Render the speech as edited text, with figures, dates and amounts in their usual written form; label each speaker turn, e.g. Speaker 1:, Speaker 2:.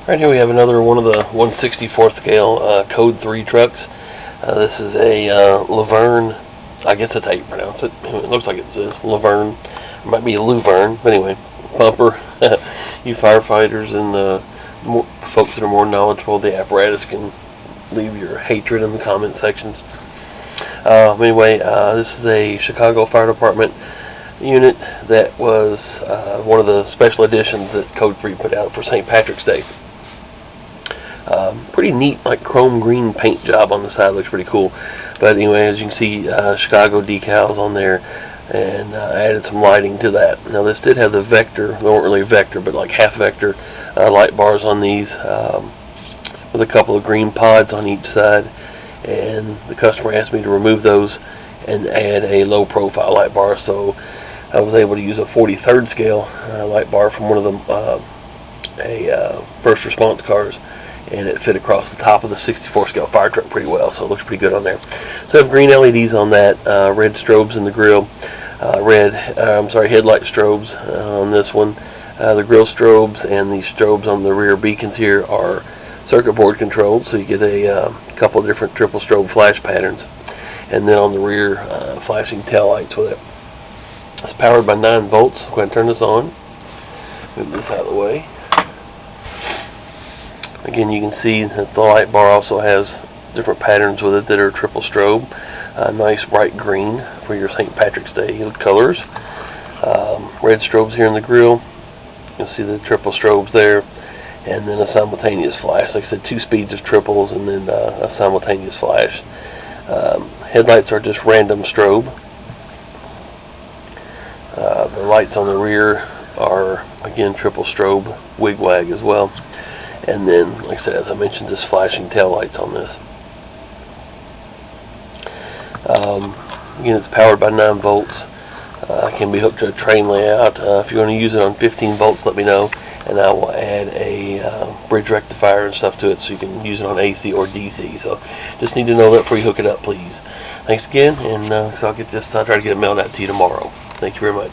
Speaker 1: Right here we have another one of the 1/64 scale Code 3 trucks. This is a Luverne, I guess that's how you pronounce it. It looks like it says Luverne. It might be a Luverne, but anyway, bumper. You firefighters and folks that are more knowledgeable of the apparatus can leave your hatred in the comment sections. Anyway, this is a Chicago Fire Department unit that was one of the special editions that Code 3 put out for St. Patrick's Day. Pretty neat, like chrome green paint job on the side. Looks pretty cool. But anyway, as you can see, Chicago decals on there, and added some lighting to that. Now this did have the vector, they weren't really vector, but like half vector light bars on these, with a couple of green pods on each side. And the customer asked me to remove those and add a low profile light bar, so I was able to use a 43rd scale light bar from one of them, first response cars, and it fit across the top of the 64 scale fire truck pretty well, so it looks pretty good on there. So I have green LEDs on that, red strobes in the grill, headlight strobes on this one. The grill strobes and the strobes on the rear beacons here are circuit board controlled, so you get a couple of different triple strobe flash patterns, and then on the rear flashing tail lights with it. It's powered by 9 volts. Go ahead and turn this on. Move this out of the way. Again, you can see that the light bar also has different patterns with it that are triple strobe. Nice bright green for your St. Patrick's Day colors. Red strobes here in the grill. You'll see the triple strobes there, and then a simultaneous flash. Like I said, 2 speeds of triples and then a simultaneous flash. Headlights are just random strobe. The lights on the rear are, again, triple strobe wig-wag as well. And then, like I said, as I mentioned, just flashing tail lights on this. Again, it's powered by 9 volts. It can be hooked to a train layout. If you're going to use it on 15 volts, let me know, and I will add a bridge rectifier and stuff to it so you can use it on AC or DC. So just need to know that before you hook it up, please. Thanks again, and so I'll try to get it mailed out to you tomorrow. Thank you very much.